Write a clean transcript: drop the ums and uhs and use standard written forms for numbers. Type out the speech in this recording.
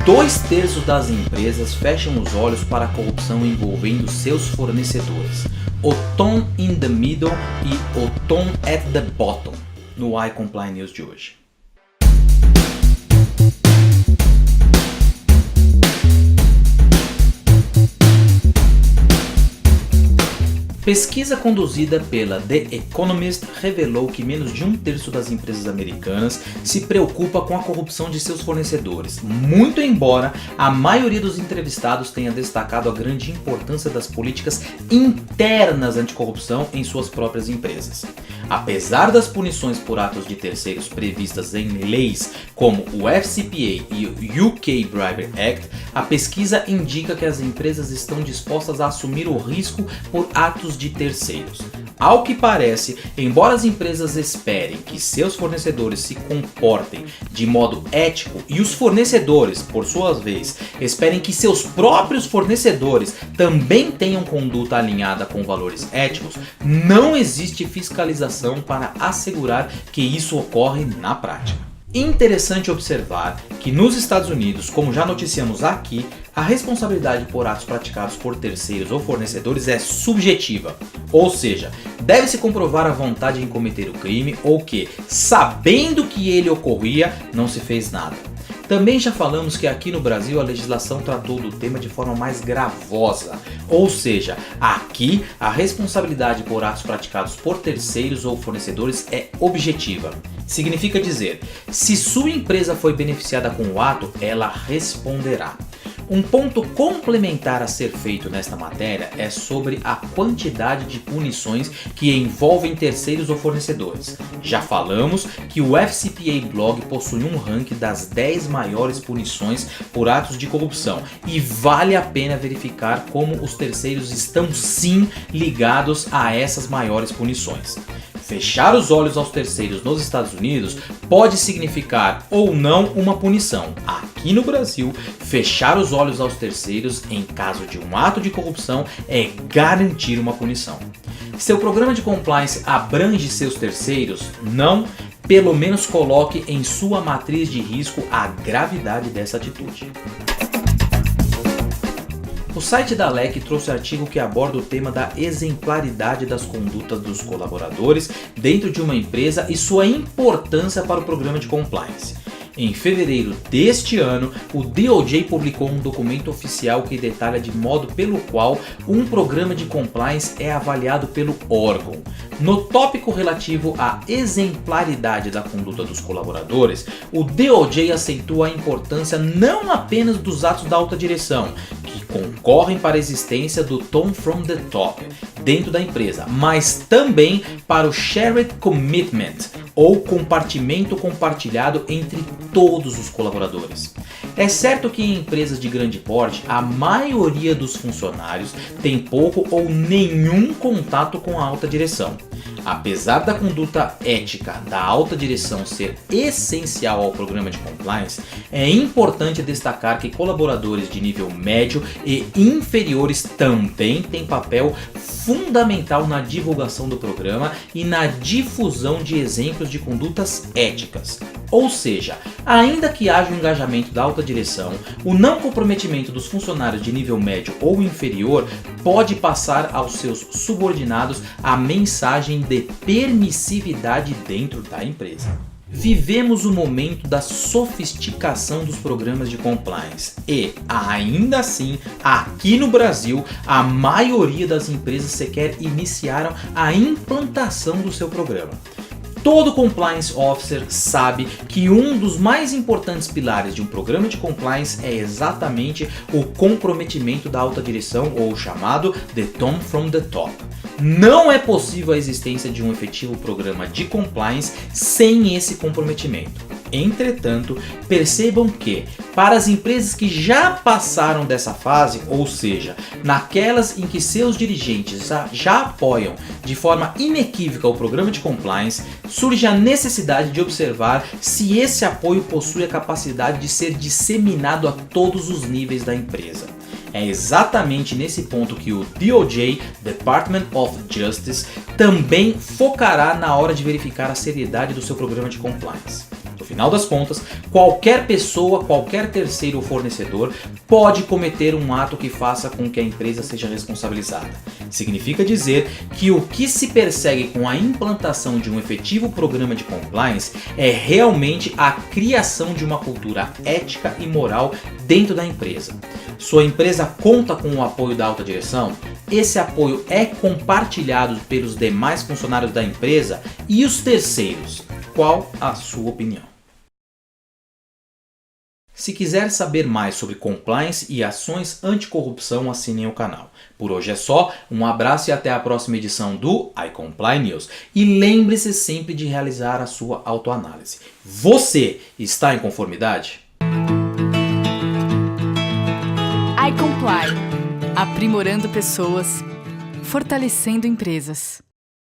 2/3 das empresas fecham os olhos para a corrupção envolvendo seus fornecedores. O tom in the middle e o tom at the bottom no iComply News de hoje. Pesquisa conduzida pela The Economist revelou que menos de 1/3 das empresas americanas se preocupa com a corrupção de seus fornecedores, muito embora a maioria dos entrevistados tenha destacado a grande importância das políticas internas anticorrupção em suas próprias empresas. Apesar das punições por atos de terceiros previstas em leis como o FCPA e o UK Bribery Act, a pesquisa indica que as empresas estão dispostas a assumir o risco por atos de terceiros. Ao que parece, embora as empresas esperem que seus fornecedores se comportem de modo ético e os fornecedores, por sua vez, esperem que seus próprios fornecedores também tenham conduta alinhada com valores éticos, não existe fiscalização para assegurar que isso ocorre na prática. Interessante observar que nos Estados Unidos, como já noticiamos aqui, a responsabilidade por atos praticados por terceiros ou fornecedores é subjetiva, ou seja, deve-se comprovar a vontade em cometer o crime ou que, sabendo que ele ocorria, não se fez nada. Também já falamos que aqui no Brasil a legislação tratou do tema de forma mais gravosa, ou seja, aqui a responsabilidade por atos praticados por terceiros ou fornecedores é objetiva. Significa dizer, se sua empresa foi beneficiada com o ato, ela responderá. Um ponto complementar a ser feito nesta matéria é sobre a quantidade de punições que envolvem terceiros ou fornecedores. Já falamos que o FCPA Blog possui um ranking das 10 maiores punições por atos de corrupção e vale a pena verificar como os terceiros estão sim ligados a essas maiores punições. Fechar os olhos aos terceiros nos Estados Unidos pode significar ou não uma punição. Aqui no Brasil, fechar os olhos aos terceiros em caso de um ato de corrupção é garantir uma punição. Seu programa de compliance abrange seus terceiros? Não? Pelo menos coloque em sua matriz de risco a gravidade dessa atitude. O site da LEC trouxe artigo que aborda o tema da exemplaridade das condutas dos colaboradores dentro de uma empresa e sua importância para o programa de compliance. Em fevereiro deste ano, o DOJ publicou um documento oficial que detalha de modo pelo qual um programa de compliance é avaliado pelo órgão. No tópico relativo à exemplaridade da conduta dos colaboradores, o DOJ aceitou a importância não apenas dos atos da alta direção, que concorrem para a existência do Tom from the Top dentro da empresa, mas também para o Shared Commitment, ou compartimento compartilhado entre todos os colaboradores. É certo que em empresas de grande porte, a maioria dos funcionários tem pouco ou nenhum contato com a alta direção. Apesar da conduta ética da alta direção ser essencial ao programa de compliance, é importante destacar que colaboradores de nível médio e inferiores também têm papel fundamental na divulgação do programa e na difusão de exemplos de condutas éticas. Ou seja, ainda que haja um engajamento da alta direção, o não comprometimento dos funcionários de nível médio ou inferior pode passar aos seus subordinados a mensagem de permissividade dentro da empresa. Vivemos o momento da sofisticação dos programas de compliance e, ainda assim, aqui no Brasil, a maioria das empresas sequer iniciaram a implantação do seu programa. Todo compliance officer sabe que um dos mais importantes pilares de um programa de compliance é exatamente o comprometimento da alta direção, ou chamado The Tom from the Top. Não é possível a existência de um efetivo programa de compliance sem esse comprometimento. Entretanto, percebam que, para as empresas que já passaram dessa fase, ou seja, naquelas em que seus dirigentes já apoiam de forma inequívoca o programa de compliance, surge a necessidade de observar se esse apoio possui a capacidade de ser disseminado a todos os níveis da empresa. É exatamente nesse ponto que o DOJ, Department of Justice, também focará na hora de verificar a seriedade do seu programa de compliance. No final das contas, qualquer pessoa, qualquer terceiro ou fornecedor pode cometer um ato que faça com que a empresa seja responsabilizada. Significa dizer que o que se persegue com a implantação de um efetivo programa de compliance é realmente a criação de uma cultura ética e moral dentro da empresa. Sua empresa conta com o apoio da alta direção? Esse apoio é compartilhado pelos demais funcionários da empresa e os terceiros? Qual a sua opinião? Se quiser saber mais sobre compliance e ações anticorrupção, assinem o canal. Por hoje é só, um abraço e até a próxima edição do iComply News. E lembre-se sempre de realizar a sua autoanálise. Você está em conformidade? iComply, aprimorando pessoas, fortalecendo empresas.